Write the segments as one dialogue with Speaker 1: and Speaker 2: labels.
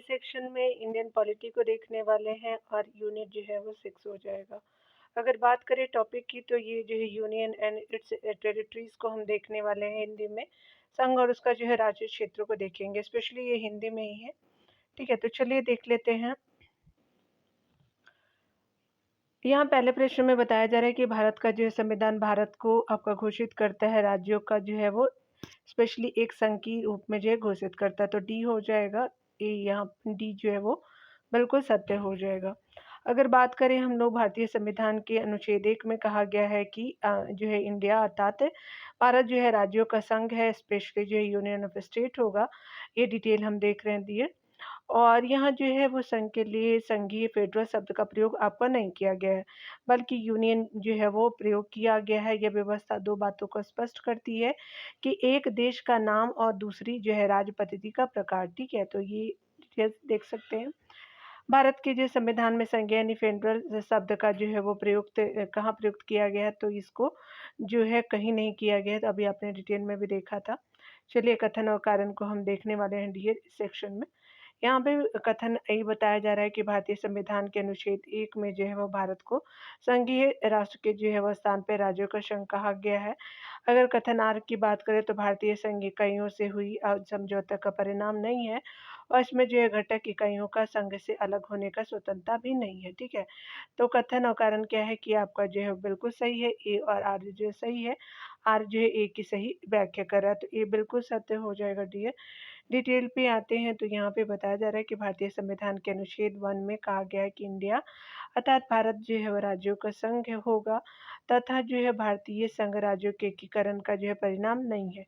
Speaker 1: Section में Indian polity को देखने वाले हैं और यूनिट जो है वो 6 हो जाएगा। अगर बात करें टॉपिक की तो ये जो है यूनियन एंड इट्स टेरिटरीज़ को हम देखने वाले हैं हिंदी में। संघ और उसका जो है राज्य क्षेत्रों को देखेंगे, स्पेशली ये हिंदी में ही है। ठीक है, तो चलिए देख लेते हैं। यहाँ पहले प्रश्न में बताया जा रहा है कि भारत का जो है संविधान भारत को आपका घोषित करता है, राज्यों का जो है वो स्पेशली एक संघ के रूप में जो है घोषित करता है, तो डी हो जाएगा। ए यहाँ डी जो है वो बिल्कुल सत्य हो जाएगा। अगर बात करें हम लोग भारतीय संविधान के अनुच्छेद 1 में कहा गया है कि जो है इंडिया अर्थात भारत जो है राज्यों का संघ है, स्पेशली जो है यूनियन ऑफ स्टेट होगा। ये डिटेल हम देख रहे हैं दिए। और यहाँ जो है वो संघ के लिए संघीय फेडरल शब्द का प्रयोग आपका नहीं किया गया है, बल्कि यूनियन जो है वो प्रयोग किया गया है। यह व्यवस्था दो बातों को स्पष्ट करती है कि एक देश का नाम और दूसरी जो है राज्य पद्धति का प्रकार। ठीक है, तो ये डिटेल्स देख सकते हैं। भारत के जो संविधान में संघ यानी फेडरल शब्द का जो है वो प्रयुक्त कहाँ प्रयुक्त किया गया है, तो इसको जो है कहीं नहीं किया गया है। तो अभी आपने डिटेल में भी देखा था। चलिए कथन और कारण को हम देखने वाले हैं डी सेक्शन में। यहाँ पे कथन यही बताया जा रहा है कि भारतीय संविधान के अनुच्छेद 1 में जो है वो भारत को संघीय राष्ट्र के जो है वो स्थान पे राज्यों का संघ कहा गया है। अगर कथन आर की बात करें तो भारतीय संघ इकाइयों से हुई समझौता का परिणाम नहीं है और इसमें जो है घटक इकाइयों का संघ से अलग होने का स्वतंत्रता भी नहीं है। ठीक है, तो कथन और कारण क्या है कि आपका जो है बिल्कुल सही है, ए और आर जो है सही है। आर जो है ए की सही व्याख्या कर रहा है, तो ए बिल्कुल सत्य हो जाएगा डी। डिटेल पे आते हैं तो यहाँ पे बताया जा रहा है कि भारतीय संविधान के अनुच्छेद 1 में कहा गया है कि इंडिया अर्थात भारत जो है वो राज्यों का संघ होगा तथा जो है भारतीय संघ राज्यों के एकीकरण का जो है परिणाम नहीं है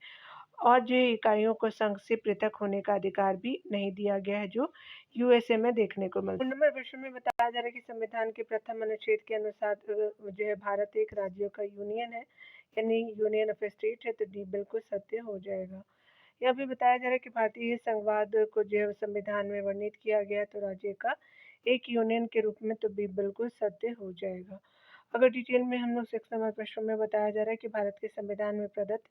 Speaker 1: और जो है इकाइयों को संघ से पृथक होने का अधिकार भी नहीं दिया गया है, जो यूएसए में देखने को मिलता है। नंबर प्रश्न में बताया जा रहा है कि संविधान के प्रथम अनुच्छेद के अनुसार जो है भारत एक राज्यों का यूनियन है, यानी यूनियन ऑफ स्टेट है, तो डी बिल्कुल सत्य हो जाएगा। यहाँ पे बताया जा रहा है कि भारतीय संघवाद को जो है संविधान में वर्णित किया गया तो राज्य का एक यूनियन के रूप में, तो बी बिल्कुल सत्य हो जाएगा। अगर डिटेल में हम लोग 6 नंबर प्रश्न में बताया जा रहा है कि भारत के संविधान में प्रदत्त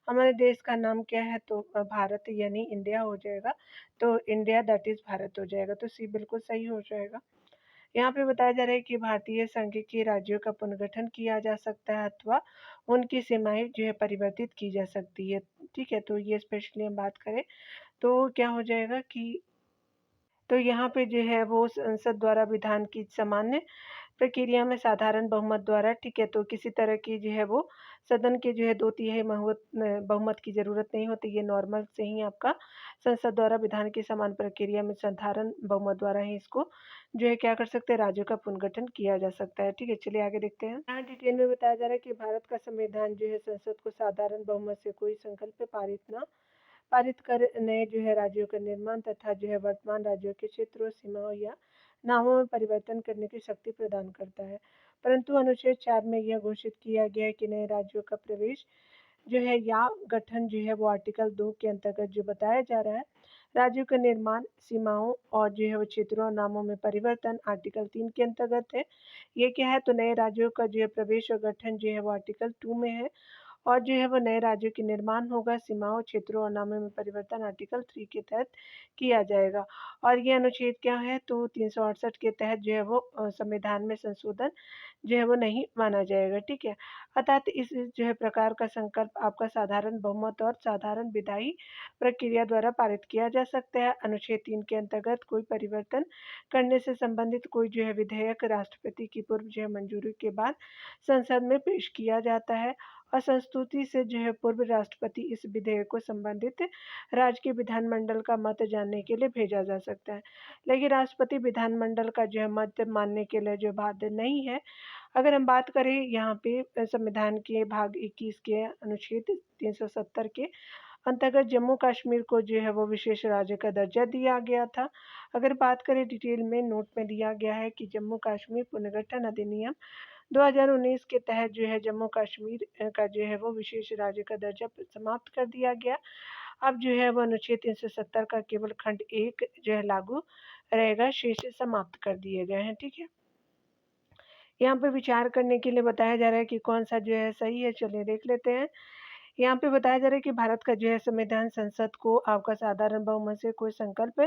Speaker 1: हमारे देश का नाम क्या है, तो भारत यानी इंडिया हो जाएगा। तो इंडिया दैट इज भारत हो जाएगा, तो सी बिल्कुल सही हो जाएगा। यहाँ पे बताया जा रहा है कि भारतीय संघ के राज्यों का पुनर्गठन किया जा सकता है अथवा उनकी सीमाएं जो है परिवर्तित की जा सकती है। ठीक है, तो ये स्पेशली हम बात करें तो क्या हो जाएगा कि तो यहाँ पे जो है वो संसद द्वारा विधान की सामान्य प्रक्रिया में साधारण बहुमत द्वारा, ठीक है, तो किसी तरह की जो है वो सदन के जो है 2/3 बहुमत की ज़रूरत नहीं होती। ये नॉर्मल से ही आपका संसद द्वारा विधान की समान प्रक्रिया में साधारण बहुमत द्वारा ही इसको जो है क्या कर सकते हैं, राज्यों का पुनर्गठन किया जा सकता है। ठीक है, चलिए आगे देखते हैं। यहाँ डिटेल में बताया जा रहा है कि भारत का संविधान जो है संसद को साधारण बहुमत से कोई संकल्प पारित कर नए जो है राज्यों का निर्माण तथा जो है वर्तमान राज्यों के क्षेत्रों, सीमाओं या नामों में परिवर्तन करने की शक्ति प्रदान करता है। परंतु अनुच्छेद 4 में यह घोषित किया गया है कि नए राज्यों का प्रवेश जो है या गठन जो है वो आर्टिकल 2 के अंतर्गत जो बताया जा रहा है, राज्यों का निर्माण, सीमाओं और जो है वो क्षेत्रों और नामों में परिवर्तन आर्टिकल 3 के अंतर्गत है। ये क्या है, तो नए राज्यों का जो है प्रवेश और गठन जो है वो आर्टिकल 2 में है और जो है वो नए राज्यों के निर्माण होगा, सीमाओं, क्षेत्रों और नामों में परिवर्तन आर्टिकल 3 के तहत किया जाएगा। और ये अनुच्छेद क्या है, तो 368 के तहत जो है वो संविधान में संशोधन जो है वो नहीं माना जाएगा। ठीक है, अर्थात इस जो है प्रकार का संकल्प आपका साधारण बहुमत और साधारण विधायी प्रक्रिया द्वारा पारित किया जा सकता है। अनुच्छेद 3 के अंतर्गत कोई परिवर्तन करने से संबंधित कोई जो है विधेयक राष्ट्रपति की पूर्व जो है मंजूरी के बाद संसद में पेश किया जाता है और संस्तुति से जो है पूर्व राष्ट्रपति इस विधेयक को संबंधित राज्य के विधानमंडल का मत जानने के लिए भेजा जा सकता है। लेकिन राष्ट्रपति विधानमंडल का जो है मत मानने के लिए जो बाध्य नहीं है। अगर हम बात करें यहाँ पे संविधान के भाग 21 के अनुच्छेद 370 के अंतर्गत जम्मू कश्मीर को जो है वो विशेष राज्य का दर्जा दिया गया था। अगर बात करें डिटेल में नोट में दिया गया है कि जम्मू कश्मीर पुनर्गठन अधिनियम 2019 के तहत जो है जम्मू कश्मीर का जो है वो विशेष राज्य का दर्जा समाप्त कर दिया गया। अब जो है वो अनुच्छेद 370 का केवल खंड 1 जो है लागू रहेगा, शेष समाप्त कर दिए गए हैं। ठीक है, यहाँ पे विचार करने के लिए बताया जा रहा है कि कौन सा जो है सही है। चलिए देख लेते हैं। यहाँ पे बताया जा रहा है कि भारत का जो है संविधान संसद को आपका साधारण बहुमत से कोई संकल्प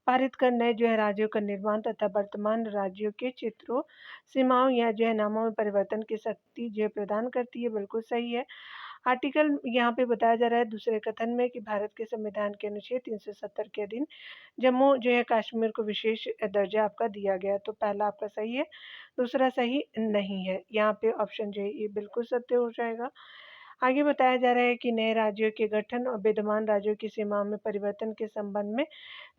Speaker 1: पारित कर नए जो है राज्यों का निर्माण तथा वर्तमान राज्यों के क्षेत्रों, सीमाओं या जो है नामों में परिवर्तन की शक्ति जो है प्रदान करती है, बिल्कुल सही है। आर्टिकल यहाँ पे बताया जा रहा है दूसरे कथन में कि भारत के संविधान के अनुच्छेद 370 के अधीन जम्मू जो है कश्मीर को विशेष दर्जा आपका दिया गया, तो पहला आपका सही है, दूसरा सही नहीं है। यहाँ पे ऑप्शन जो है ये बिल्कुल सत्य हो जाएगा। आगे बताया जा रहा है कि नए राज्यों के गठन और विद्यमान राज्यों की सीमाओं में परिवर्तन के संबंध में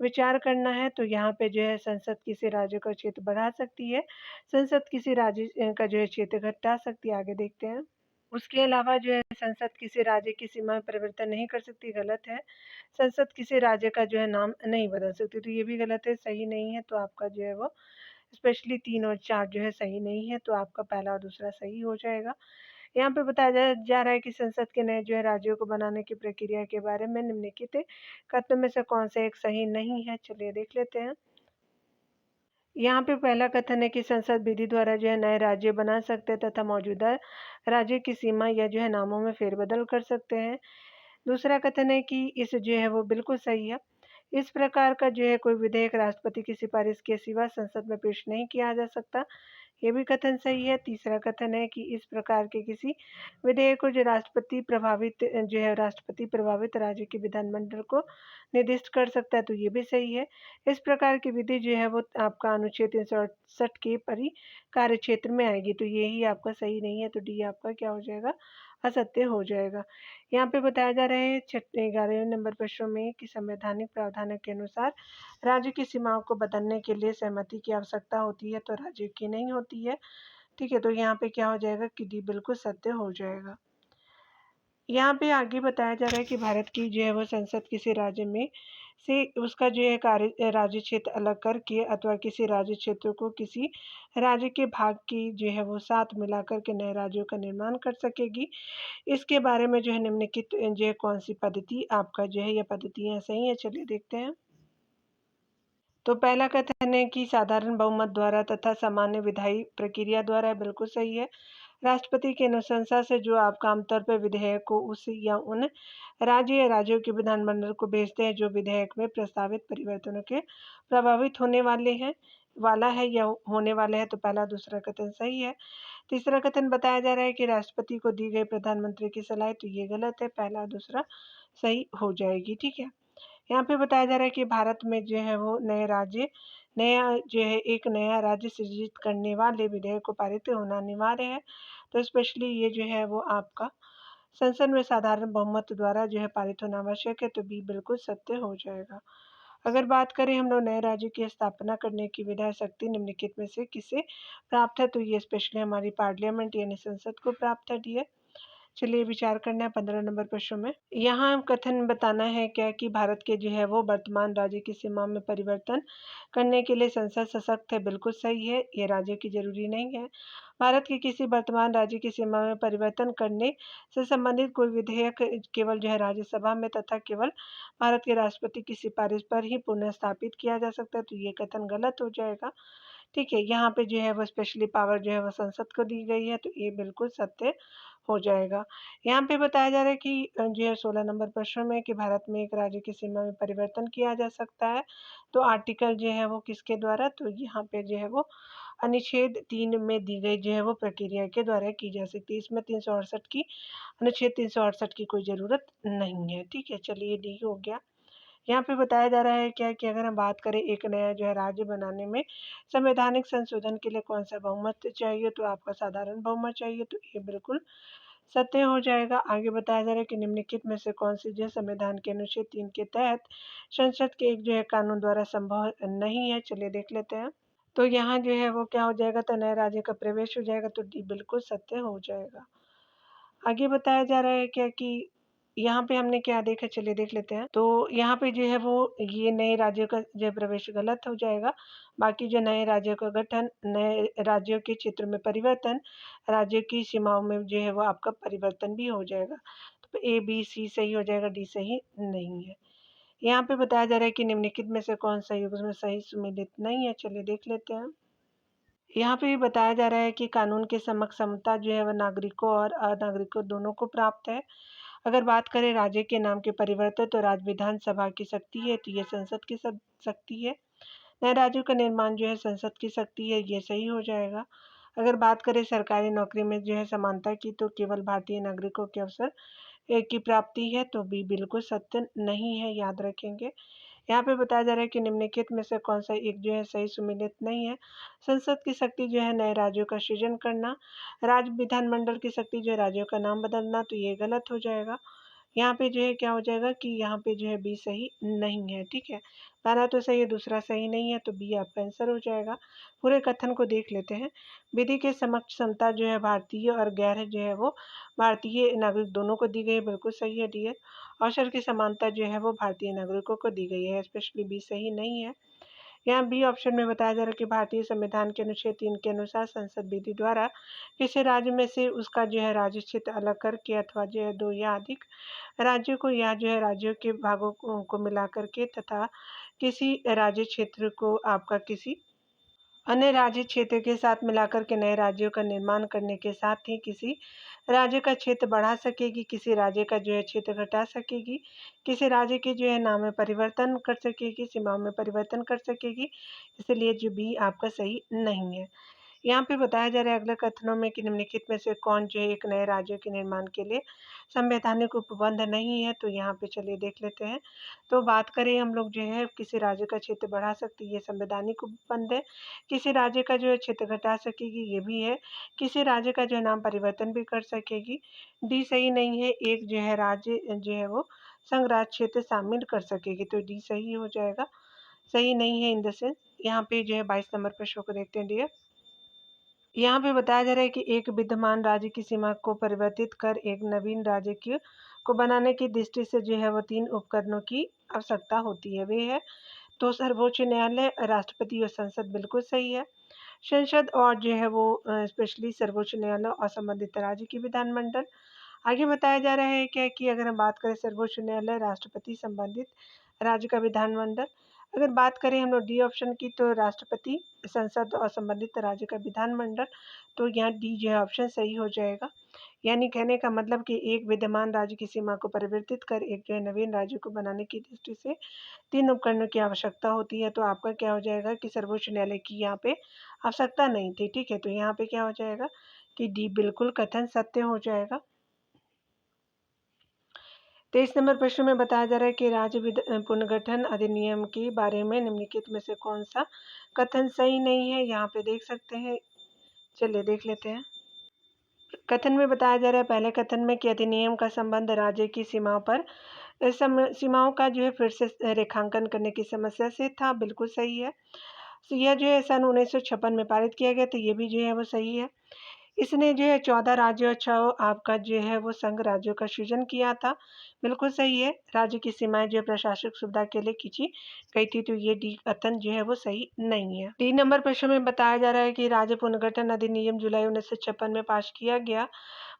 Speaker 1: विचार करना है, तो यहाँ पे जो है संसद किसी राज्य का क्षेत्र बढ़ा सकती है, संसद किसी राज्य का जो है क्षेत्र घटा सकती है। आगे देखते हैं। उसके अलावा जो है संसद किसी राज्य की सीमा में परिवर्तन नहीं कर सकती, गलत है। संसद किसी राज्य का जो है नाम नहीं बदल सकती, तो ये भी गलत है, सही नहीं है। तो आपका जो है वो स्पेशली 3 और 4 जो है सही नहीं है, तो आपका पहला और दूसरा सही हो जाएगा। यहाँ पे बताया जा रहा है कि संसद के नए जो है राज्यों को बनाने की प्रक्रिया के बारे में निम्नलिखित कथनों में से कौन सा एक सही नहीं है, चलिए देख लेते हैं। यहाँ पे पहला कथन है कि संसद विधि द्वारा जो है नए राज्य बना सकते हैं तथा मौजूदा राज्य की सीमा या जो है नामों में फेरबदल कर सकते हैं। दूसरा कथन है कि इस जो है वो बिल्कुल सही है। इस प्रकार का जो है कोई विधेयक राष्ट्रपति की सिफारिश के सिवा संसद में पेश नहीं किया जा सकता, ये भी कथन सही है। तीसरा कथन है कि इस प्रकार के किसी विधेयक को जो है राष्ट्रपति प्रभावित राज्य के विधानमंडल को निर्दिष्ट कर सकता है, तो ये भी सही है। इस प्रकार की विधि जो है वो आपका अनुच्छेद 368 के कार्य क्षेत्र में आएगी, तो यही आपका सही नहीं है, तो डी आपका क्या हो जाएगा, असत्य हो जाएगा। यहाँ पे बताया जा रहा है 11वें नंबर प्रश्न में कि संवैधानिक प्रावधानों के अनुसार राज्य की सीमाओं को बदलने के लिए सहमति की आवश्यकता होती है, तो राज्य की नहीं होती है। ठीक है, तो यहाँ पे क्या हो जाएगा कि डी बिल्कुल सत्य हो जाएगा। यहाँ पे आगे बताया जा रहा है कि भारत की जो है वो संसद किसी राज्य में से उसका जो है कार्य राज्य क्षेत्र अलग करके अथवा किसी राज्य क्षेत्र को किसी राज्य के भाग की जो है वो साथ मिलाकर के नए राज्यों का निर्माण कर सकेगी। इसके बारे में जो है निम्नलिखित जो है कौन सी पद्धति आपका जो है ये पद्धतियाँ सही है, चलिए देखते हैं। तो पहला कथन है कि साधारण बहुमत द्वारा तथा सामान्य विधायी प्रक्रिया द्वारा, बिल्कुल सही है। राष्ट्रपति की अनुशंसा से जो आपका आमतौर पर विधेयक को उस या उन राज्य या राज्यों के विधानमंडल को भेजते हैं जो विधेयक में प्रस्तावित परिवर्तनों के प्रभावित होने वाला है या होने वाले हैं, तो पहला दूसरा कथन सही है। तीसरा कथन बताया जा रहा है कि राष्ट्रपति को दी गई प्रधानमंत्री की सलाह, तो ये गलत है, पहला दूसरा सही हो जाएगी। ठीक है, यहाँ पे बताया जा रहा है कि भारत में जो है वो एक नया राज्य सृजित करने वाले विधेयक को पारित होना अनिवार्य है, तो स्पेशली ये जो है वो आपका संसद में साधारण बहुमत द्वारा जो है पारित होना आवश्यक है, तो बी बिल्कुल सत्य हो जाएगा। अगर बात करें हम लोग नए राज्य की स्थापना करने की विधायी शक्ति निम्नलिखित में से किसे प्राप्त है, तो ये स्पेशली हमारी पार्लियामेंट यानी संसद को प्राप्त है, डी है। चलिए विचार करना है 15 नंबर प्रश्न में। यहाँ कथन बताना है क्या कि भारत के जो है वो वर्तमान राज्य की सीमा में परिवर्तन करने के लिए संसद सशक्त है, बिल्कुल सही है, ये राज्य की जरूरी नहीं है। भारत के किसी वर्तमान राज्य की सीमा में परिवर्तन करने से संबंधित कोई विधेयक केवल जो है राज्यसभा में तथा केवल भारत के राष्ट्रपति की सिफारिश पर ही पुनः स्थापित किया जा सकता है, तो ये कथन गलत हो जाएगा। ठीक है, यहाँ पे जो है वो स्पेशली पावर जो है वो संसद को दी गई है, तो ये बिल्कुल सत्य हो जाएगा। यहाँ पे बताया जा रहा है कि जो है 16 नंबर प्रश्न में कि भारत में एक राज्य की सीमा में परिवर्तन किया जा सकता है, तो आर्टिकल जो है वो किसके द्वारा, तो यहाँ पे जो है वो अनुच्छेद 3 में दी गई जो है वो प्रक्रिया के द्वारा की जा सकती है। इसमें 368 की अनुच्छेद 368 की कोई ज़रूरत नहीं है। ठीक है, चलिए डी हो गया। यहाँ पे बताया जा रहा है क्या कि अगर हम बात करें एक नया जो है राज्य बनाने में संवैधानिक संशोधन के लिए कौन सा बहुमत चाहिए, तो आपका साधारण बहुमत चाहिए, तो ये बिल्कुल सत्य हो जाएगा। आगे बताया जा रहा है कि निम्नलिखित में से कौन सी जो है संविधान के अनुच्छेद 3 के तहत संसद के एक जो है कानून द्वारा संभव नहीं है, चलिए देख लेते हैं। तो यहाँ जो है वो क्या हो जाएगा, तो नए राज्य का प्रवेश हो जाएगा, तो डी बिल्कुल सत्य हो जाएगा। आगे बताया जा रहा है क्या कि यहाँ पे हमने क्या देखा, चलिए देख लेते हैं। तो यहाँ पे जो है वो ये नए राज्यों का जो है प्रवेश गलत हो जाएगा। बाकी जो नए राज्यों का गठन, नए राज्यों के क्षेत्र में परिवर्तन, राज्य की सीमाओं में जो है वो आपका परिवर्तन भी हो जाएगा, तो ए बी सी सही हो जाएगा, डी सही नहीं है। यहाँ पे बताया जा रहा है कि निम्नलिखित में से कौन सा युग्म में सही सुमेलित नहीं है, चलिए देख लेते हैं। यहाँ पे भी बताया जा रहा है कि कानून के समक्ष समता जो है वह नागरिकों और अनागरिकों दोनों को प्राप्त है। अगर बात करें राज्य के नाम के परिवर्तन, तो राज्य विधानसभा की शक्ति है, तो ये संसद की शक्ति है। नए राज्यों का निर्माण जो है संसद की शक्ति है, ये सही हो जाएगा। अगर बात करें सरकारी नौकरी में जो है समानता की, तो केवल भारतीय नागरिकों के अवसर की प्राप्ति है, तो भी बिल्कुल सत्य नहीं है, याद रखेंगे। यहाँ पे बताया जा रहा है कि निम्नलिखित में से कौन सा एक जो है सही सुमेलित नहीं है। संसद की शक्ति जो है नए राज्यों का सृजन करना, राज्य विधानमंडल की शक्ति जो है राज्यों का नाम बदलना, तो ये गलत हो जाएगा। यहाँ पे जो है क्या हो जाएगा कि यहाँ पे जो है बी सही नहीं है, ठीक है। पहला तो सही है, दूसरा सही नहीं है, तो बी आपका आंसर हो जाएगा। पूरे कथन को देख लेते हैं। विधि के समक्ष समता जो है भारतीय और गैर जो है वो भारतीय नागरिक दोनों को दी गई है, बिल्कुल सही है डी है। अवसर की समानता जो है वो भारतीय नागरिकों को दी गई है, स्पेशली बी सही नहीं है। यहाँ बी ऑप्शन में बताया जा रहा है कि भारतीय संविधान के अनुच्छेद 3 के अनुसार संसद विधि द्वारा किसी राज्य में से उसका जो है राज्य क्षेत्र अलग करके अथवा जो है 2 या अधिक राज्यों को या जो है राज्यों के भागों को मिला करके तथा किसी राज्य क्षेत्र को आपका किसी अन्य राज्य क्षेत्र के साथ मिलाकर के नए राज्यों का निर्माण करने के साथ ही किसी राज्य का क्षेत्र बढ़ा सकेगी, किसी राज्य का जो है क्षेत्र घटा सकेगी, किसी राज्य के जो है नाम में परिवर्तन कर सकेगी, सीमाओं में परिवर्तन कर सकेगी। इसलिए जो बी आपका सही नहीं है। यहाँ पे बताया जा रहा है अगले कथनों में कि निम्नलिखित में से कौन जो है एक नए राज्य के निर्माण के लिए संवैधानिक उपबंध नहीं है, तो यहाँ पे चलिए देख लेते हैं। तो बात करें हम लोग जो है किसी राज्य का क्षेत्र बढ़ा सकती है, ये संवैधानिक उपबंध है। किसी राज्य का जो है क्षेत्र घटा सकेगी, ये भी है। किसी राज्य का जो है नाम परिवर्तन भी कर सकेगी, डी सही नहीं है। एक जो है राज्य जो है वो संघ राज्य क्षेत्र शामिल कर सकेगी, तो डी सही हो जाएगा। सही नहीं है इन द सेंस। यहाँ पे जो है 22 नंबर प्रश्न को देखते हैं डियर। यहाँ पे बताया जा रहा है कि एक विद्यमान राज्य की सीमा को परिवर्तित कर एक नवीन राज्य को बनाने की दृष्टि से जो है वो 3 उपकरणों की आवश्यकता होती है। वे है तो सर्वोच्च न्यायालय, राष्ट्रपति और संसद, बिल्कुल सही है। संसद और जो है वो स्पेशली सर्वोच्च न्यायालय और संबंधित राज्य की विधानमंडल। आगे बताया जा रहा है क्या कि अगर हम बात करें सर्वोच्च न्यायालय, राष्ट्रपति, संबंधित राज्य का विधानमंडल। अगर बात करें हम लोग डी ऑप्शन की, तो राष्ट्रपति, संसद और संबंधित राज्य का विधानमंडल, तो यहाँ डी जो है ऑप्शन सही हो जाएगा। यानी कहने का मतलब कि एक विद्यमान राज्य की सीमा को परिवर्तित कर एक जो है नवीन राज्य को बनाने की दृष्टि से 3 उपकरणों की आवश्यकता होती है। तो आपका क्या हो जाएगा कि सर्वोच्च न्यायालय की यहाँ पे आवश्यकता नहीं थी, ठीक है। तो यहाँ पे क्या हो जाएगा कि डी बिल्कुल कथन सत्य हो जाएगा। 23 नंबर प्रश्न में बताया जा रहा है कि राज्य पुनर्गठन अधिनियम के बारे में निम्नलिखित में से कौन सा कथन सही नहीं है, यहाँ पे देख सकते हैं। चलिए देख लेते हैं। कथन में बताया जा रहा है पहले कथन में कि अधिनियम का संबंध राज्य की सीमाओं पर सीमाओं का जो है फिर से रेखांकन करने की समस्या से था, बिल्कुल सही है। तो यह जो है सन 1956 में पारित किया गया, तो ये भी जो है वो सही है। इसने जो है 14 राज्यों और 6 आपका जो है वो संघ राज्यों का सृजन किया था, बिल्कुल सही है। राज्य की सीमाएं जो है प्रशासनिक सुविधा के लिए खींची गई थी, तो ये डी कथन जो है वो सही नहीं है। 3 नंबर प्रश्न में बताया जा रहा है कि राज्य पुनर्गठन अधिनियम जुलाई 1956 में पास किया गया।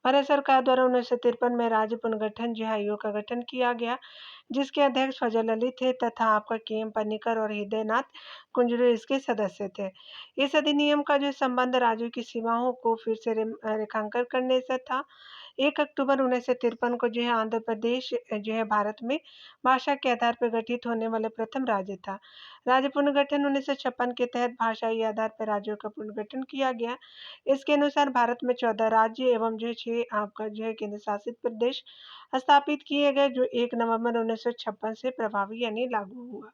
Speaker 1: भारत सरकार द्वारा 1953 में राज्य पुनर्गठन जो है आयोग का गठन किया गया, जिसके अध्यक्ष फजल अली थे तथा आपका के एम पन्नीकर और हृदयनाथ कुंजरू इसके सदस्य थे। इस अधिनियम का जो संबंध राज्यों की सीमाओं को फिर से रेखांकन करने से था। 1 अक्टूबर 1953 को जो है आंध्र प्रदेश जो है भारत में भाषा के आधार पर गठित होने वाले प्रथम राज्य था। राज्य पुनर्गठन 1956 के तहत भाषाई आधार पर राज्यों का पुनर्गठन किया गया। इसके अनुसार भारत में 14 राज्य एवं जो 6 आपका जो है केंद्र शासित प्रदेश स्थापित किए गए, जो 1 नवंबर 1956 से प्रभावी यानी लागू हुआ।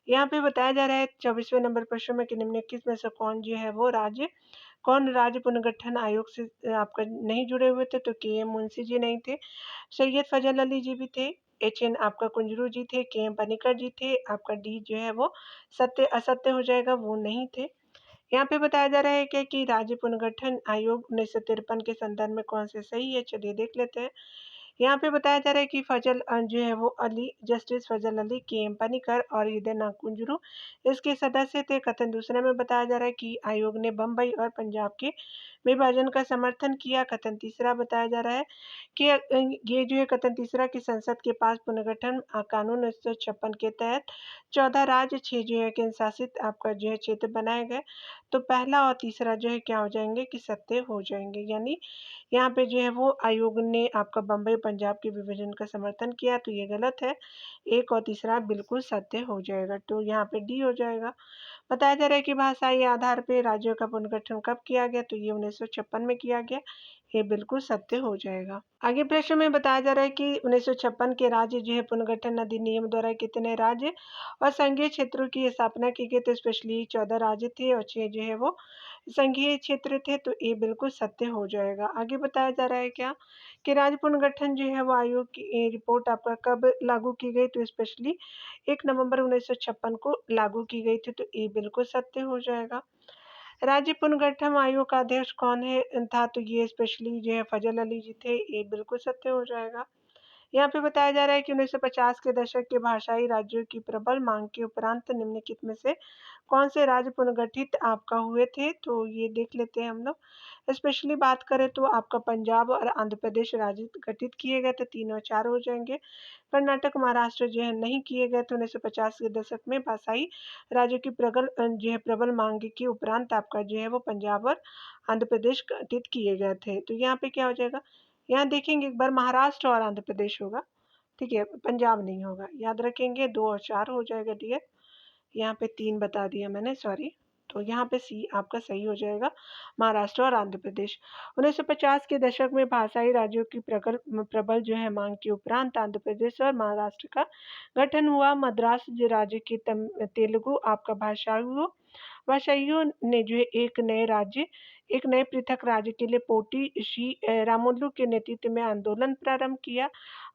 Speaker 1: यहाँ पे बताया जा रहा है 24वें नंबर प्रश्न में कि निम्नलिखित में से कौन राज्य पुनर्गठन आयोग से आपका नहीं जुड़े हुए थे, तो के एम मुंशी जी नहीं थे, सैयद फजल अली जी भी थे, एच एन आपका कुंजरू जी थे, के एम पनिकर जी थे। आपका डी जो है वो सत्य असत्य हो जाएगा, वो नहीं थे। यहाँ पे बताया जा रहा है कि राज्य पुनर्गठन आयोग 1953 के संदर्भ में कौन से सही है, चलिए देख लेते हैं। यहाँ पे बताया जा रहा है कि फजल जो है वो अली, जस्टिस फजल अली, के एम पनिकर और हृदय नाथ कुंजरू इसके सदस्य थे। कथन दूसरे में बताया जा रहा है कि आयोग ने बम्बई और पंजाब के विभाजन का समर्थन किया। कथन तीसरा बताया जा रहा है कि ये जो है कथन तीसरा की संसद के पास पुनर्गठन कानून 1956 के तहत 14 राज्य, 6 जो है केंद्र शासित आपका जो है क्षेत्र बनाए गए। तो पहला और तीसरा जो है क्या हो जाएंगे कि सत्य हो जाएंगे। यानी यहाँ पे जो है वो आयोग ने आपका बम्बई पंजाब के विभाजन का समर्थन किया, तो ये गलत है। 1 और तीसरा बिल्कुल सत्य हो जाएगा, तो यहाँ पे डी हो जाएगा। बताया जा रहा है कि भाषाई आधार पे राज्यों का पुनर्गठन कब किया गया, तो ये 1956 में किया गया। ये बिल्कुल सत्य हो जाएगा। आगे प्रश्न में बताया जा रहा है कि 1956 के राज्य जो है पुनर्गठन अधिनियम द्वारा कितने राज्य और संघीय क्षेत्रों की स्थापना की गई, तो स्पेशली 14 राज्य थे और 6 जो है वो संघीय क्षेत्र थे, तो ये बिल्कुल सत्य हो जाएगा। आगे बताया जा रहा है क्या कि राज्य पुनर्गठन जो है वो आयोग की रिपोर्ट आपका कब लागू की गई, तो स्पेशली 1 नवंबर 1956 को लागू की गई थी, तो ये बिल्कुल सत्य हो जाएगा। राज्य पुनर्गठन आयोग का अध्यक्ष कौन है था, तो ये स्पेशली जो है फजल अली जी थे, ये बिल्कुल सत्य हो जाएगा। यहाँ पे बताया जा रहा है कि 1950 के दशक के भाषाई राज्यों की प्रबल मांग के उपरांत निम्नलिखित में से कौन से राज्य पुनर्गठित आपका हुए थे, तो ये देख लेते हैं हम लोग। स्पेशली बात करें तो आपका पंजाब और आंध्र प्रदेश राज्य गठित किए गए थे, 3 और 4 हो जाएंगे। कर्नाटक महाराष्ट्र जो है नहीं किए गए थे 1950 के दशक में भाषाई राज्यों की प्रबल मांग के उपरांत आपका जो है वो पंजाब और आंध्र प्रदेश गठित किए गए थे, तो यहाँ पे क्या हो जाएगा, यहाँ देखेंगे एक बार महाराष्ट्र और आंध्र प्रदेश होगा, ठीक है, पंजाब नहीं होगा, याद रखेंगे 2 और 4 हो जाएगा डियर। यहाँ पे 3 बता दिया मैंने, सॉरी, तो यहाँ पे सी आपका सही हो जाएगा, महाराष्ट्र और आंध्र प्रदेश। 1950 के दशक में भाषाई राज्यों की प्रबल जो है मांग के उपरांत आंध्र प्रदेश और महाराष्ट्र का गठन हुआ। मद्रास राज्य की तेलुगु आपका भाषाइयों ने जो है एक नए पृथक राज्य के लिए पोटी श्री रामुलु के नेतृत्व में आंदोलन प्रारंभ किया।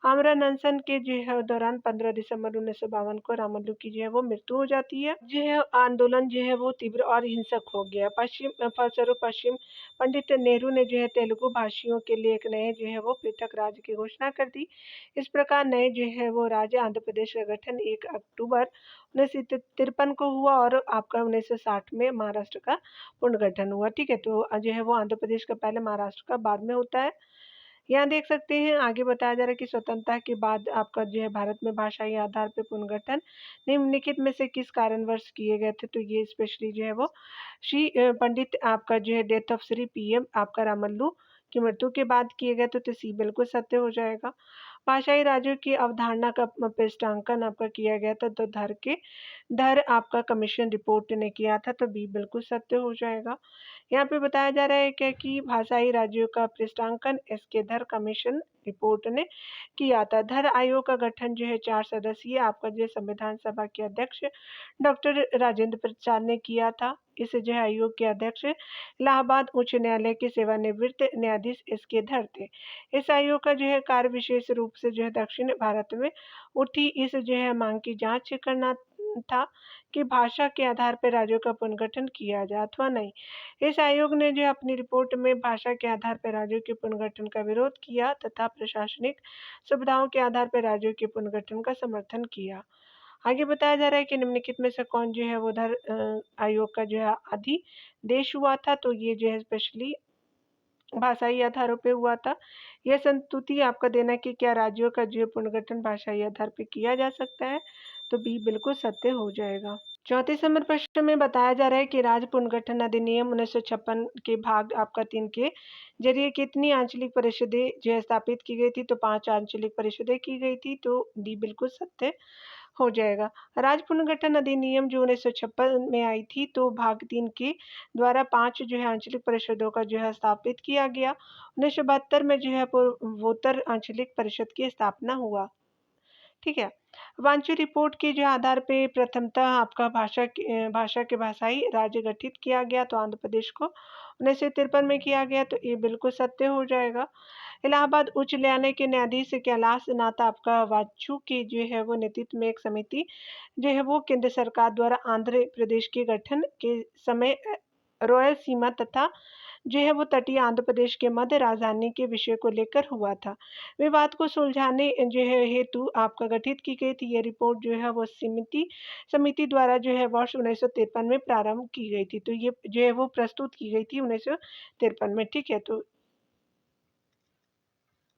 Speaker 1: आमरण अनशन के जो है दौरान 15 दिसंबर 1952 को रामुलु की जो है वो मृत्यु हो जाती है। जो है आंदोलन जो है वो तीव्र और हिंसक हो गया। फलस्वरूप पश्चिम पंडित नेहरू ने जो है तेलुगु भाषियों के लिए एक नए जो है वो पृथक राज्य की घोषणा कर दी। इस प्रकार नए जो है वो राज्य आंध्र प्रदेश का गठन 1 अक्टूबर 1953 को हुआ और आपका 1960 में महाराष्ट्र का पुनर्गठन हुआ, ठीक है, तो जो है वो आंध्र प्रदेश का पहले, महाराष्ट्र का बाद में होता है। यहाँ देख सकते हैं आगे बताया जा रहा है कि स्वतंत्रता के बाद आपका जो है भारत में भाषाई आधार पर पुनर्गठन निम्नलिखित में से किस कारणवश किए गए थे, तो ये स्पेशली जो है वो श्री पंडित आपका जो है डेथ ऑफ श्री पीएम आपका रामल्लू की मृत्यु के बाद किए गए थे, तो सी बिल्कुल सत्य हो जाएगा। भाषाई राज्यों की अवधारणा का पृष्ठांकन आपका किया गया था, तो धर आपका कमीशन रिपोर्ट ने किया था, तो बी बिल्कुल सत्य हो जाएगा। यहाँ पे बताया जा रहा है क्या कि भाषाई राज्यों का पृष्ठांकन एसके धर कमीशन रिपोर्ट ने किया था। धर आयोग का गठन जो है 4 सदस्यीय आपका जो संविधान सभा के अध्यक्ष डॉक्टर राजेंद्र प्रसाद ने किया था। इस जो है आयोग के अध्यक्ष इलाहाबाद उच्च न्यायालय के सेवानिवृत्त न्यायाधीश एसके धर थे। इस आयोग का जो है कार्य विशेष रूप से जो है दक्षिण भारत में उठी इस जो है मांग की जांच करना था कि भाषा के आधार पर राज्यों का पुनर्गठन किया जाए अथवा नहीं। इस आयोग ने जो अपनी रिपोर्ट में भाषा के आधार पर राज्यों के पुनर्गठन का विरोध किया तथा प्रशासनिक सुविधाओं के आधार पर राज्यों के पुनर्गठन का समर्थन किया। आगे बताया जा रहा है कि निम्नलिखित में से कौन जो है उधर आयोग का जो है अधिदेश हुआ था, तो ये जो है स्पेशली भाषाई आधारों पे हुआ था। यह संस्तुति आपका देना कि क्या राज्यों का जो पुनर्गठन भाषाई आधार पे किया जा सकता है, तो बी बिल्कुल सत्य हो जाएगा। 34 नंबर प्रश्न में बताया जा रहा है कि राज्य पुनर्गठन अधिनियम 1956 के भाग आपका 3 के जरिए कितनी आंचलिक परिषदें जो है स्थापित की गई थी, तो 5 आंचलिक परिषदें की गई थी, तो डी बिल्कुल सत्य हो जाएगा। राज्य पुनर्गठन अधिनियम जो 1956 में आई थी, तो भाग 3 के द्वारा 5 जो है आंचलिक परिषदों का जो है स्थापित किया गया। 1972 में जो है पूर्वोत्तर आंचलिक परिषद की स्थापना हुआ, ठीक है। वांचू रिपोर्ट के जो आधार पे प्रथमतः आपका भाषा के भाषाई राज्य गठित किया गया, तो आंध्र प्रदेश को 1953 में किया गया, तो ये बिल्कुल सत्य हो जाएगा। इलाहाबाद उच्च न्यायालय के न्यायाधीश कैलाश नाथ आपका वांचू के जो है वो नेतृत्व में एक समिति जो है वो केंद्र सरकार द्वारा आंध्र प्रदेश के गठन के समय रॉयल सीमा तथा जो है वो तटीय आंध्र प्रदेश के मध्य राजधानी के विषय को लेकर हुआ था। विवाद को सुलझाने जो है हेतु आपका गठित की गई थी। यह रिपोर्ट जो है वो समिति द्वारा जो है वर्ष 1953 में प्रारंभ की गई थी, तो ये जो है वो प्रस्तुत की गई थी 1953 में, ठीक है। तो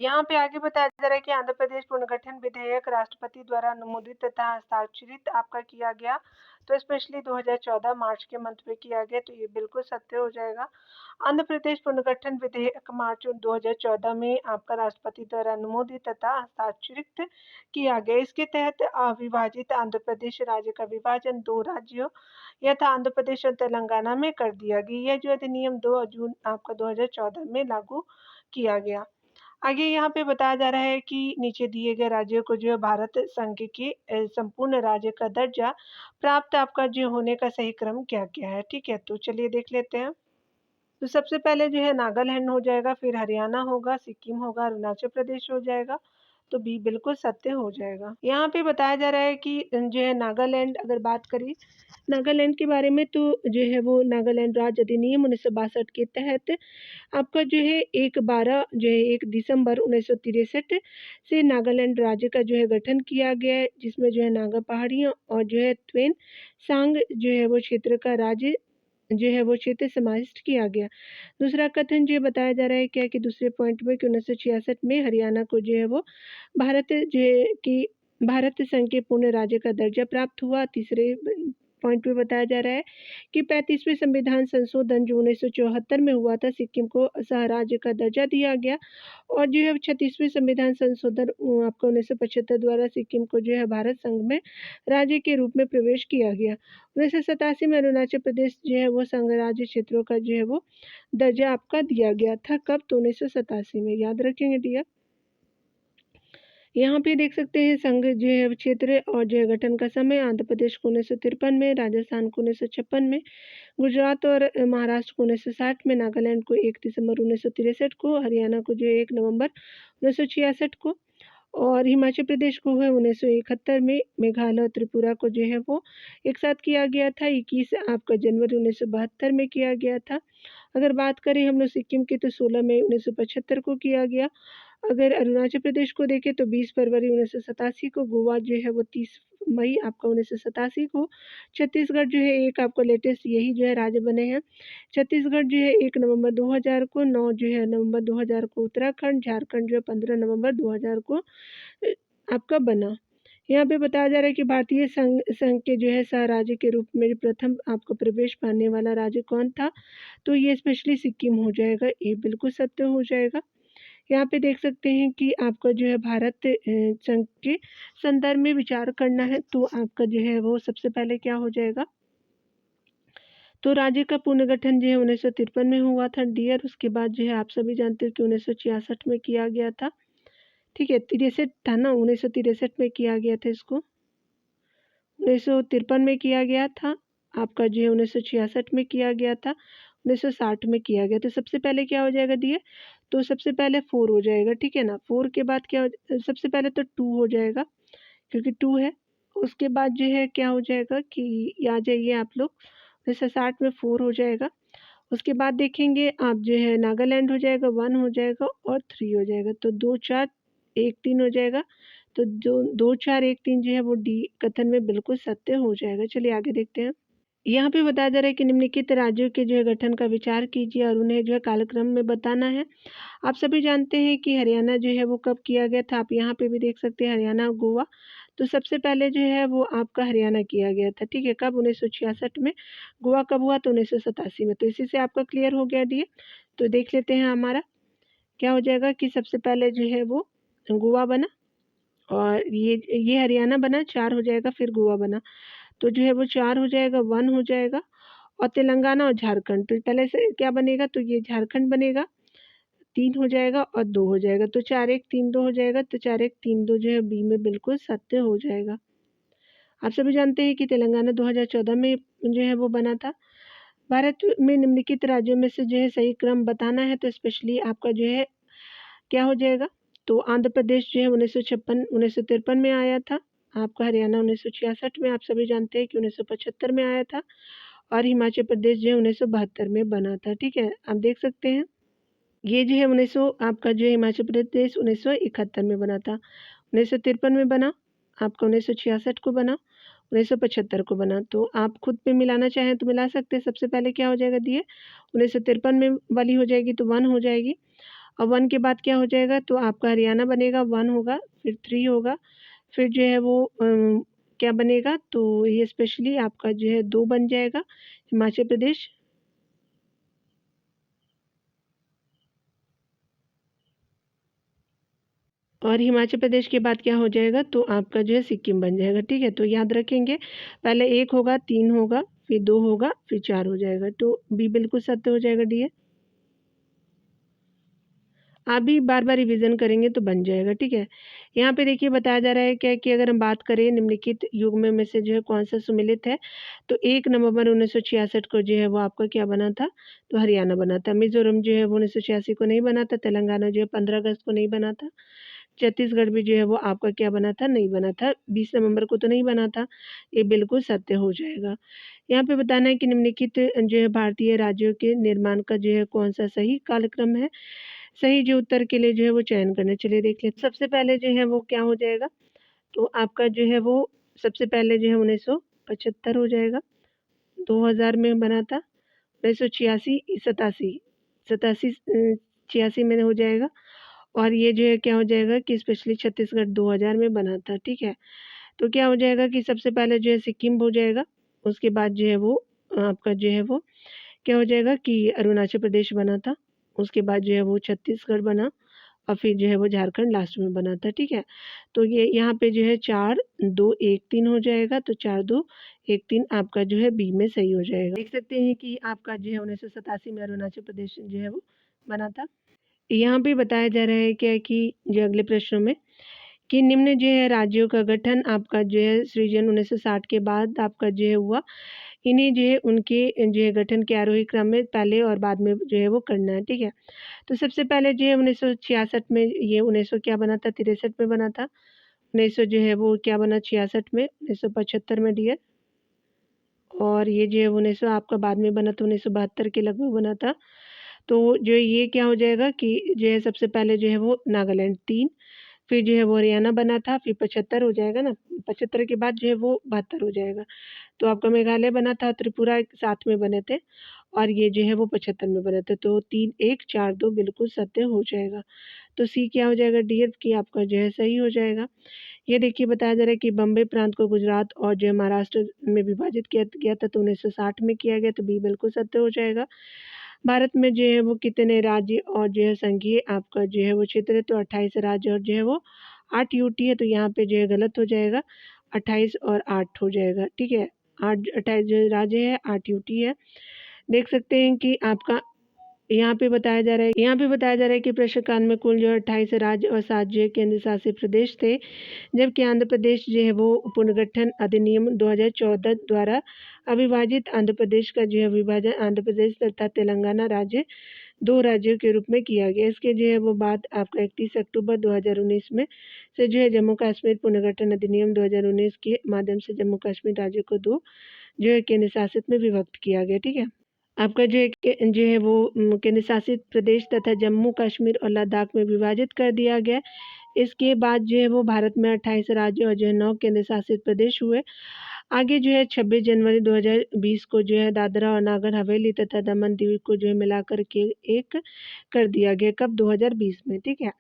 Speaker 1: यहाँ पे आगे बताया जा रहा है कि आंध्र प्रदेश पुनर्गठन विधेयक राष्ट्रपति द्वारा अनुमोदित तथा हस्ताक्षरित आपका किया गया, तो स्पेशली 2014 मार्च के मंथ में किया गया, तो ये बिल्कुल सत्य हो जाएगा। आंध्र प्रदेश पुनर्गठन विधेयक मार्च 2014 में आपका राष्ट्रपति द्वारा अनुमोदित तथा हस्ताक्षरित किया गया। इसके तहत अविभाजित आंध्र प्रदेश राज्य का विभाजन 2 राज्यों यथा आंध्र प्रदेश और तेलंगाना में कर दिया गया। यह जो अधिनियम 2 जून आपका 2014 में लागू किया गया। आगे यहाँ पे बताया जा रहा है कि नीचे दिए गए राज्यों को जो है भारत संघ के संपूर्ण राज्य का दर्जा प्राप्त आपका जो होने का सही क्रम क्या-क्या है, ठीक है? तो चलिए देख लेते हैं। तो सबसे पहले जो है नागालैंड हो जाएगा, फिर हरियाणा होगा, सिक्किम होगा, अरुणाचल प्रदेश हो जाएगा, तो बी बिल्कुल सत्य हो जाएगा। यहाँ पे बताया जा रहा है कि जो है नागालैंड अगर बात करें नागालैंड के बारे में, तो जो है वो नागालैंड राज्य अधिनियम 1962 के तहत आपका जो है 1 दिसंबर 1963 से नागालैंड राज्य का जो है गठन किया गया है, जिसमें जो है नागा पहाड़ियों और जो है त्वेन सांग जो है वो क्षेत्र का राज्य जो है वो क्षेत्र समाविष्ट किया गया। दूसरा कथन जो बताया जा रहा है क्या कि दूसरे पॉइंट में कि 1966 में हरियाणा को जो है वो भारत जो है कि भारत संघ के पूर्ण राज्य का दर्जा प्राप्त हुआ। तीसरे पॉइंट में बताया जा रहा है कि 35वें संविधान संशोधन जो 1974 में हुआ था, सिक्किम को सह राज्य का दर्जा दिया गया और जो है 36वें संविधान संशोधन आपको 1975 द्वारा सिक्किम को जो है भारत संघ में राज्य के रूप में प्रवेश किया गया। 1987 में अरुणाचल प्रदेश जो है वो संघ राज्य क्षेत्रों का जो है वो दर्जा आपका दिया गया था। कब? तो 1987 में, याद रखेंगे डियर। यहाँ पे देख सकते हैं संघ जो है क्षेत्र और जो है गठन का समय आंध्र प्रदेश को 1953 में, राजस्थान को 1956 में, गुजरात और महाराष्ट्र को 1960 में, नागालैंड को 1 दिसंबर 1963 को, हरियाणा को जो है 1 नवंबर 1966 को और हिमाचल प्रदेश को है 1971 में, मेघालय और त्रिपुरा को जो है वो एक साथ किया गया था 21 आपका जनवरी 1972 में किया गया था। अगर बात करें हम लोग सिक्किम की तो 16 मई 1975 को किया गया। अगर अरुणाचल प्रदेश को देखें तो 20 फरवरी 1987 को, गोवा जो है वो 30 मई आपका 1987 को, छत्तीसगढ़ जो है एक आपका लेटेस्ट यही जो है राज्य बने हैं। छत्तीसगढ़ जो है 1 नवंबर 2000 को, 9 जो है नवंबर 2000 को उत्तराखंड, झारखंड जो है 15 नवंबर 2000 को आपका बना। यहाँ पे बताया जा रहा है कि भारतीय संघ के जो है सह राज्य के रूप में प्रथम आपको प्रवेश पाने वाला राज्य कौन था, तो ये स्पेशली सिक्किम हो जाएगा, ये बिल्कुल सत्य हो जाएगा। यहाँ पे देख सकते हैं कि आपका जो है भारत संघ के संदर्भ में विचार करना है, तो आपका जो है वो सबसे पहले क्या हो जाएगा, तो राज्य का पुनर्गठन जो है 1953 में हुआ था डियर। उसके बाद जो है आप सभी जानते हो कि 1966 में किया गया था, ठीक है। 63 था ना, 1963 में किया गया था इसको, 1953 में किया गया था आपका जो है 1966 में किया गया था, 1960 में किया गया। तो सबसे पहले क्या हो जाएगा दिए, तो सबसे पहले 4 हो जाएगा, ठीक है ना। 4 के बाद क्या सबसे पहले तो 2 हो जाएगा क्योंकि 2 है। उसके बाद जो है क्या हो जाएगा कि आ जाइए आप लोग, 1960 में 4 हो जाएगा। उसके बाद देखेंगे आप जो है नागालैंड हो जाएगा, 1 हो जाएगा और 3 हो जाएगा, तो 2 4 1 3 हो जाएगा। तो जो 2 4 1 3 जो है वो डी कथन में बिल्कुल सत्य हो जाएगा। चलिए आगे देखते हैं। यहाँ पे बताया जा रहा है कि निम्नलिखित राज्यों के जो है गठन का विचार कीजिए और उन्हें जो है कालक्रम में बताना है। आप सभी जानते हैं कि हरियाणा जो है वो कब किया गया था, आप यहाँ पे भी देख सकते हैं हरियाणा और गोवा। तो सबसे पहले जो है वो आपका हरियाणा किया गया था, ठीक है। कब? 1966 में। गोवा कब हुआ? तो 1987 में। तो इसी से आपका क्लियर हो गया दिए। तो देख लेते हैं हमारा क्या हो जाएगा कि सबसे पहले जो है वो गोवा बना और ये हरियाणा बना, 4 हो जाएगा, फिर गोवा बना, तो जो है वो 4 हो जाएगा, 1 हो जाएगा और तेलंगाना और झारखंड, तो पहले से क्या बनेगा, तो ये झारखंड बनेगा, 3 हो जाएगा और 2 हो जाएगा, तो 4 1 3 2 हो जाएगा, तो 4 1 3 2 जो है बी में बिल्कुल सत्य हो जाएगा। आप सभी जानते हैं कि तेलंगाना 2014 में जो है वो बना था। भारत में निम्नलिखित राज्यों में से जो है सही क्रम बताना है, तो स्पेशली आपका जो है क्या हो जाएगा, तो आंध्र प्रदेश जो है 1953 में आया था, आपका हरियाणा 1966 में, आप सभी जानते हैं कि 1975 में आया था और हिमाचल प्रदेश जो है 1972 में बना था, ठीक है। आप देख सकते हैं ये जो है 1900 आपका जो है हिमाचल प्रदेश 1971 में बना था, 1953 में बना, आपका 1966 को बना, 1975 को बना। तो आप खुद पे मिलाना चाहें तो मिला सकते हैं। सबसे पहले क्या हो जाएगा दिए, 1953 में वाली हो जाएगी तो 1 हो जाएगी और 1 के बाद क्या हो जाएगा, तो आपका हरियाणा बनेगा, 1 होगा, फिर 3 होगा, फिर जो है वो क्या बनेगा, तो ये स्पेशली आपका जो है 2 बन जाएगा हिमाचल प्रदेश। और हिमाचल प्रदेश के बाद क्या हो जाएगा, तो आपका जो है सिक्किम बन जाएगा। ठीक है, तो याद रखेंगे, पहले 1 होगा, 3 होगा, फिर 2 होगा, फिर 4 हो जाएगा, तो बी बिल्कुल सत्य हो जाएगा डियर। आप भी बार बार रिवीजन करेंगे तो बन जाएगा। ठीक है, यहाँ पे देखिए बताया जा रहा है क्या कि अगर हम बात करें निम्नलिखित युग्म में से जो है कौन सा सुमेलित है, तो 1 नवंबर 1966 को जो है वो आपका क्या बना था, तो हरियाणा बना था। मिजोरम जो है वो 1986 को नहीं बना था। तेलंगाना जो है 15 अगस्त को नहीं बना था। छत्तीसगढ़ भी जो है वो आपका क्या बना था, नहीं बना था। 20 नवंबर को तो नहीं बना था, ये बिल्कुल सत्य हो जाएगा। यहाँ पे बताना है कि निम्नलिखित जो है भारतीय राज्यों के निर्माण का जो है कौन सा सही कालक्रम है। सही जो उत्तर के लिए जो है वो चयन करना, चलिए देख लेते। सबसे पहले जो है वो क्या हो जाएगा, तो आपका जो है वो सबसे पहले जो है 1975 हो जाएगा। 2000 में बना था। 1986 सतासी सतासी 86 में हो जाएगा। और ये जो है क्या हो जाएगा कि स्पेशली छत्तीसगढ़ 2000 में बना था। ठीक है, तो क्या हो जाएगा कि सबसे पहले जो है सिक्किम हो जाएगा। उसके बाद जो है वो आपका जो है वो क्या हो जाएगा कि अरुणाचल प्रदेश बना था। उसके बाद जो है वो छत्तीसगढ़ बना, और फिर जो है वो झारखंड लास्ट में बना था। ठीक है, तो ये यहाँ पे जो है 4 2 1 3 हो जाएगा, तो 4 2 1 3 आपका जो है बी में सही हो जाएगा। देख सकते हैं कि आपका जो है 1987 में अरुणाचल प्रदेश जो है वो बना था। यहाँ पे बताया जा रहा है क्या कि जो अगले प्रश्नों में कि निम्न जो है राज्यों का गठन आपका जो है सृजन 1960 के बाद आपका जो है हुआ। इन्हें जो है उनके जो है गठन के आरोही क्रम में पहले और बाद में जो है वो करना है। ठीक है, तो सबसे पहले जो है 1966 में, ये 1900 क्या बना था, 63 में बना था। 1900 जो है वो क्या बना 66 में, 1975 में डियर। और ये जो है 1900 आपका बाद में बना था, 1972 के लगभग बना था। तो जो ये क्या हो जाएगा कि जो है सबसे पहले जो है वो नागालैंड 3, फिर जो है वो हरियाणा बना था, फिर 75 हो जाएगा ना, 75 के बाद जो है वो 72 हो जाएगा। तो आपका मेघालय बना था, त्रिपुरा साथ में बने थे, और ये जो है वो 75 में बने थे। तो 3 1 4 2 बिल्कुल सत्य हो जाएगा। तो सी क्या हो जाएगा डियर की आपका जो है सही हो जाएगा। ये देखिए बताया जा रहा है कि बम्बई प्रांत को गुजरात और जो है महाराष्ट्र में विभाजित किया गया था, तो 1960 में किया गया, तो बी बिल्कुल सत्य हो जाएगा। भारत में जो है वो कितने राज्य और जो है संघीय आपका जो है वो क्षेत्र है, तो 28 राज्य और जो है वो 8 यूटी है, तो यहाँ पे जो है गलत हो जाएगा, 28 और 8 हो जाएगा। ठीक है, 8 28 जो राज्य है, 8 यूटी है। देख सकते हैं कि आपका यहाँ पे बताया जा रहा है कि प्रश्न काल में कुल जो 28 राज्य और 7 जो केंद्र शासित प्रदेश थे, जबकि आंध्र प्रदेश जो है वो पुनर्गठन अधिनियम 2014 द्वारा अविभाजित आंध्र प्रदेश का जो है विभाजन आंध्र प्रदेश तथा तेलंगाना राज्य 2 राज्यों के रूप में किया गया। इसके जो है वो बात आपका 31 अक्टूबर 2019 में से जो है जम्मू कश्मीर पुनर्गठन अधिनियम 2019 के माध्यम से जम्मू कश्मीर राज्य को 2 जो है केंद्र शासित में विभक्त किया गया। ठीक है, आपका जो है वो केंद्र शासित प्रदेश तथा जम्मू कश्मीर और लद्दाख में विभाजित कर दिया गया। इसके बाद जो है वो भारत में 28 राज्य और जो है 9 केंद्र शासित प्रदेश हुए। आगे जो है 26 जनवरी 2020 को जो है दादरा और नागर हवेली तथा दमन दीव को जो है मिलाकर के एक कर दिया गया। कब, 2020 में। ठीक है,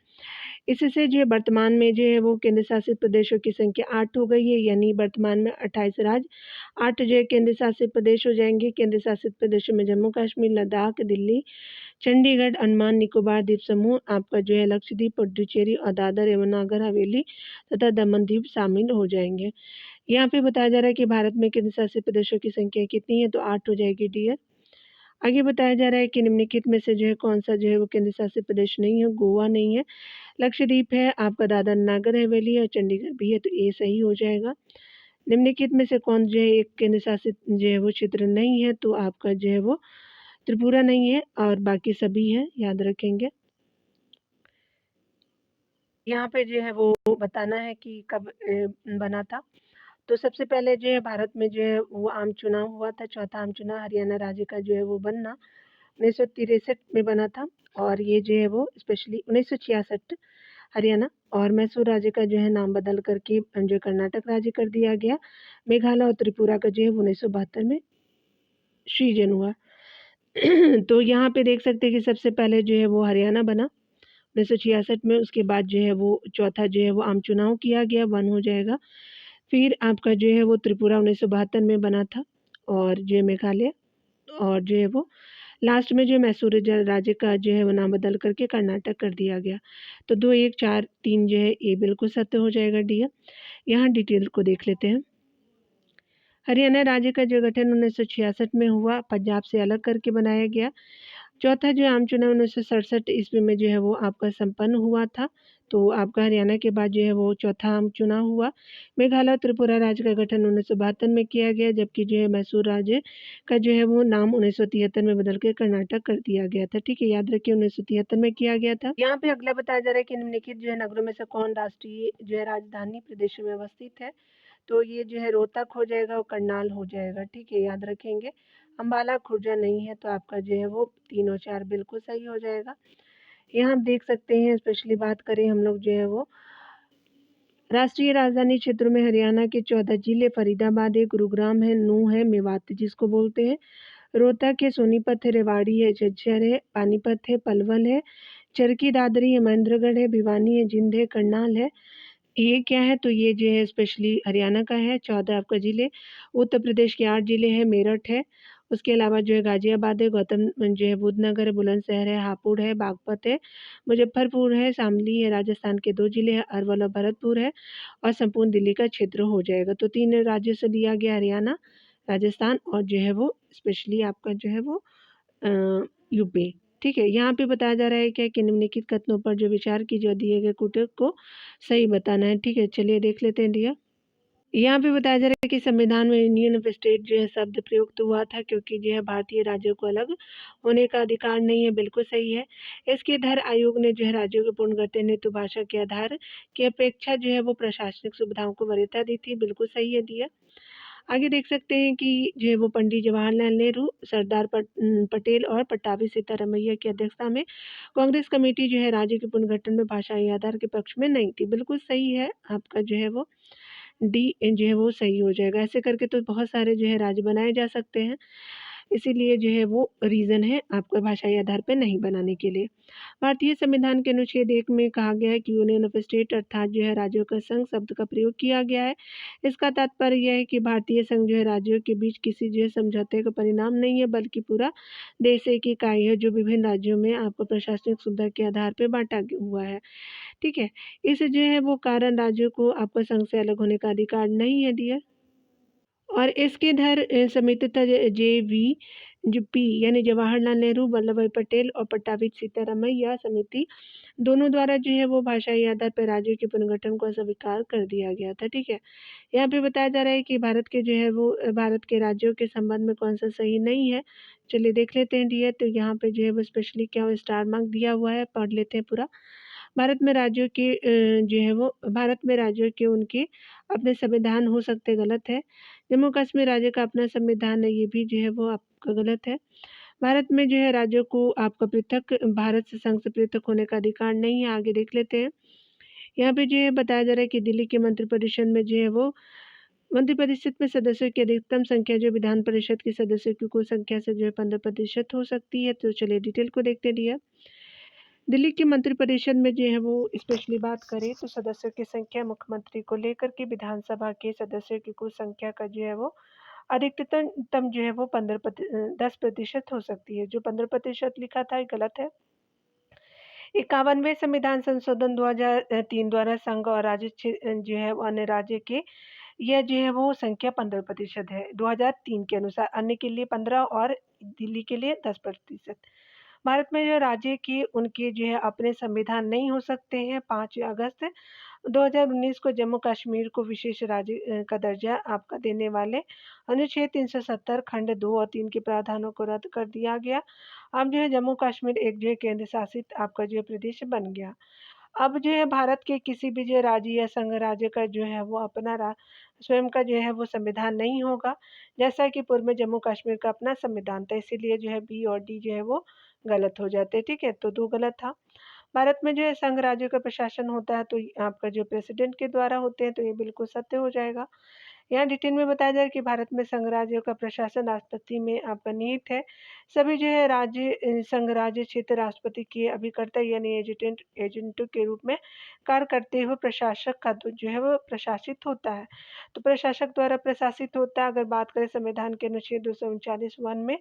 Speaker 1: इससे जो है वर्तमान में जो है वो केंद्र शासित प्रदेशों की संख्या 8 हो गई है, यानी वर्तमान में 28 राज्य, 8 जो है केंद्र शासित प्रदेश हो जाएंगे। केंद्र शासित प्रदेशों में जम्मू कश्मीर, लद्दाख, दिल्ली, चंडीगढ़, अंडमान निकोबार द्वीप समूह, आपका जो है लक्षद्वीप, पुडुचेरी और दादर एवं नागर हवेली तथा दमन द्वीप शामिल हो जाएंगे। यहाँ पे बताया जा रहा है कि भारत में केंद्र शासित प्रदेशों की संख्या कितनी है, तो 8 हो जाएगी डियर। आगे बताया जा रहा है कि निम्नलिखित में से जो है कौन सा जो है वो केंद्र शासित प्रदेश नहीं है, गोवा नहीं है, लक्षद्वीप है, आपका दादर नागर हवेली और चंडीगढ़ भी है, तो ये सही हो जाएगा। निम्नलिखित में से कौन जो है एक केंद्र शासित जो है वो क्षेत्र नहीं है, तो आपका जो है वो त्रिपुरा नहीं है और बाकी सभी हैं, याद रखेंगे। यहाँ पे जो है वो बताना है कि कब बना था। तो सबसे पहले जो है भारत में जो है वो आम चुनाव हुआ था, चौथा आम चुनाव हरियाणा राज्य का जो है वो बनना 1963 में बना था। और ये जो है वो स्पेशली 1966 हरियाणा और मैसूर राज्य का जो है नाम बदल करके जो कर्नाटक राज्य कर दिया गया। मेघालय और त्रिपुरा का जो है 1972 में सृजन हुआ। तो यहाँ पे देख सकते हैं कि सबसे पहले जो है वो हरियाणा बना, 1966 में। उसके बाद जो है वो चौथा जो है वो आम चुनाव किया गया, 1 हो जाएगा। फिर आपका जो है वो त्रिपुरा 1972 में बना था, और जो है मेघालय, और जो है वो लास्ट में जो है मैसूर राज्य का जो है वो नाम बदल करके कर्नाटक कर दिया गया। तो 2, 1, 4, 3 जो है ये बिल्कुल सत्य हो जाएगा डियर। यहाँ डिटेल को देख लेते हैं। हरियाणा राज्य का जो गठन 1966 में हुआ, पंजाब से अलग करके बनाया गया। चौथा जो आम चुनाव 1967 ईस्वी में जो है वो आपका संपन्न हुआ था। तो आपका हरियाणा के बाद जो है वो चौथा आम चुनाव हुआ। मेघालय और त्रिपुरा राज्य का गठन 1972 में किया गया, जबकि जो है मैसूर राज्य का जो है वो नाम 1973 में बदल के कर्नाटक कर दिया गया था। ठीक है, याद रखिए 1973 में किया गया था। यहाँ पे अगला बताया जा रहा है कि निम्नलिखित जो है नगरों में से कौन राष्ट्रीय जो है राजधानी प्रदेश में अवस्थित है। तो ये जो है रोहतक हो जाएगा और करनाल हो जाएगा। ठीक है, याद रखेंगे। अम्बाला खुर्जा नहीं है, तो आपका जो है वो 3 और 4 बिल्कुल सही हो जाएगा। यहाँ आप देख सकते हैं, स्पेशली बात करें हम लोग जो है वो राष्ट्रीय राजधानी क्षेत्र में हरियाणा के 14 जिले फरीदाबाद है, गुरुग्राम है, नूंह है, मेवात जिसको बोलते हैं, रोहतक है, सोनीपत है, रेवाड़ी है, झज्जर है, पानीपत है, पलवल है, चरखी दादरी है, महेंद्रगढ़ है, भिवानी है, जिंद है, करनाल है। ये क्या है, तो ये जो है स्पेशली हरियाणा का है। 14 आपका जिले। उत्तर प्रदेश के 8 जिले हैं, मेरठ है, उसके अलावा जो है गाजियाबाद है, गौतम जो है बुद्धनगर है, बुलंदशहर है, हापुड़ है, बागपत है, मुजफ्फरपुर है, शामली है, राजस्थान के 2 जिले हैं, अरवल और भरतपुर है, और संपूर्ण दिल्ली का क्षेत्र हो जाएगा। तो 3 राज्यों से लिया गया, हरियाणा, राजस्थान और जो है वो स्पेशली आपका जो है वो यूपी। ठीक है, यहाँ पे बताया जा रहा है क्या कि निम्नलिखित कथनों पर जो विचार की जो दिए गए कुटक को सही बताना है। ठीक है, चलिए देख लेते हैं डियर। यहाँ पे बताया जा रहा है कि संविधान में यूनियन ऑफ स्टेट जो है शब्द प्रयुक्त हुआ था, क्योंकि जो है भारतीय राज्यों को अलग होने का अधिकार नहीं है। बिल्कुल सही है। इसके आधार आयोग ने जो है राज्यों के पूर्ण गठन हेतु भाषा के आधार की अपेक्षा जो है वो प्रशासनिक सुविधाओं को वरीयता दी थी। बिल्कुल सही है डियर। आगे देख सकते हैं कि जो है वो पंडित जवाहरलाल नेहरू, सरदार पटेल और पट्टाभी सीतारामैया की अध्यक्षता में कांग्रेस कमेटी जो है राज्य के पुनर्गठन में भाषाई आधार के पक्ष में नहीं थी। बिल्कुल सही है, आपका जो है वो डी जो है वो सही हो जाएगा। ऐसे करके तो बहुत सारे जो है राज्य बनाए जा सकते हैं, इसीलिए जो है वो रीज़न है आपका भाषाई आधार पर नहीं बनाने के लिए। भारतीय संविधान के अनुच्छेद 1 में कहा गया है कि यूनियन ऑफ स्टेट अर्थात जो है राज्यों का संघ शब्द का प्रयोग किया गया है। इसका तात्पर्य यह है कि भारतीय संघ जो है राज्यों के बीच किसी जो है समझौते का परिणाम नहीं है, बल्कि पूरा देश एक इकाई है जो विभिन्न राज्यों में आपको प्रशासनिक सुविधा के आधार पर बांटा हुआ है। ठीक है, इस जो है वो कारण राज्यों को आपका संघ से अलग होने का अधिकार नहीं है डियर। और इसके इधर समितिता जेवी जो पी यानी जवाहरलाल नेहरू, वल्लभ भाई पटेल और पट्टाभी सीतारामैया समिति दोनों द्वारा जो है वो भाषाई आधार पर राज्यों के पुनर्गठन को अस्वीकार कर दिया गया था। ठीक है, यहाँ पे बताया जा रहा है कि भारत के जो है वो भारत के राज्यों के संबंध में कौन सा सही नहीं है। चलिए देख लेते हैं डियर। तो यहाँ पे जो है वो स्पेशली क्या स्टार मार्क दिया हुआ है, पढ़ लेते हैं पूरा। भारत में राज्यों के जो है वो भारत में राज्यों के उनके अपने संविधान हो सकते, गलत है। जम्मू कश्मीर राज्य का अपना संविधान है, ये भी जो है वो आपका गलत है। भारत में जो है राज्यों को आपका पृथक भारत से संघ से पृथक होने का अधिकार नहीं है। आगे देख लेते हैं। यहाँ पे जो है बताया जा रहा है कि दिल्ली के मंत्रिपरिषद में जो है वो मंत्रिपरिषद में सदस्यों की अधिकतम संख्या जो विधान परिषद के सदस्यों की कुल संख्या से जो है 15% हो सकती है। तो चलिए डिटेल को देखते हैं। दिल्ली की मंत्रिपरिषद में जो है वो स्पेशली बात करें तो सदस्यों की संख्या मुख्यमंत्री को लेकर के विधानसभा के सदस्यों की कुल संख्या का जो है वो अधिकतम जो है वो 10% हो सकती है। जो 15% लिखा था ये गलत है। 51वें संविधान संशोधन 2003 द्वारा संघ और राज्य जो है वो अन्य राज्य के यह जो है वो संख्या 15% है 2003 के अनुसार, अन्य के लिए 15 और दिल्ली के लिए 10%। भारत में जो राज्य के उनके जो है अपने संविधान नहीं हो सकते हैं। 5 अगस्त 2019 को जम्मू कश्मीर को विशेष राज्य का दर्जा आपका देने वाले अनुच्छेद 370 खंड 2 और 3 के प्रावधानों को रद्द कर दिया गया। अब जो है जम्मू कश्मीर एक जो है केंद्र शासित आपका जो है प्रदेश बन गया। अब जो है भारत के किसी भी जो राज्य या संघ राज्य का जो है वो अपना स्वयं का जो है वो संविधान नहीं होगा, जैसा कि पूर्व में जम्मू कश्मीर का अपना संविधान था। इसीलिए जो है बी और डी जो है वो गलत हो जाते हैं। ठीक है, तो 2 गलत था। भारत में जो है संघ राज्यों का प्रशासन होता है तो आपका जो प्रेसिडेंट के द्वारा होते हैं, तो ये बिल्कुल सत्य हो जाएगा। यहाँ डिटेल में बताया जा रहा है कि भारत में संघ राज्यों का प्रशासन राष्ट्रपति में आपका निहित है। सभी जो है संघ राज्य क्षेत्र राष्ट्रपति के अभिकर्ता यानी एजेंटों के रूप में कार्य करते हुए प्रशासक का तो जो है वो प्रशासित होता है। तो प्रशासक द्वारा प्रशासित होता है। अगर बात करें संविधान के अनुच्छेद 239 वन में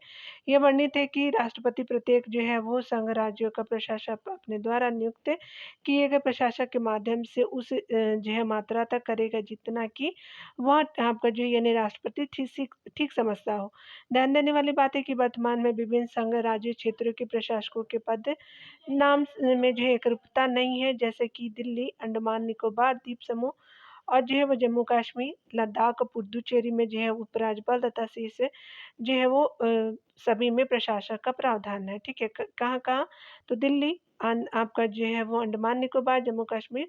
Speaker 1: ये वर्णित है कि राष्ट्रपति प्रत्येक जो है वो संघ राज्यों का प्रशासक अपने द्वारा नियुक्त किए गए प्रशासक के माध्यम से उस जो है मात्रा तक करेगा जितना कि वह आपका जो यानी राष्ट्रपति ठीक समझता हो। ध्यान देने वाली बात है कि वर्तमान में विभिन्न संघ राज्य क्षेत्रों के प्रशासकों के पद नाम में जो है एकरूपता नहीं है, जैसे कि दिल्ली, अंडमान निकोबार द्वीप समूह और जो है वो जम्मू कश्मीर, लद्दाख और पुडुचेरी में जो है उपराज्यपाल तथा शीर्ष जो है वो सभी में प्रशासक का प्रावधान है। ठीक है? कहाँ-कहाँ? तो दिल्ली, आपका जो है वो अंडमान निकोबार, जम्मू कश्मीर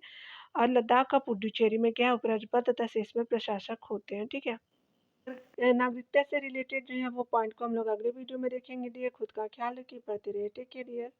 Speaker 1: और लद्दाख और पुडुचेरी में क्या है उपराज्यपाल तथा शेष में प्रशासक होते हैं। ठीक है? नागरिकता से रिलेटेड जो है वो पॉइंट को हम लोग अगले वीडियो में देखेंगे। लिए खुद का ख्याल रखिए, पढ़ते रहिए। Take care dear.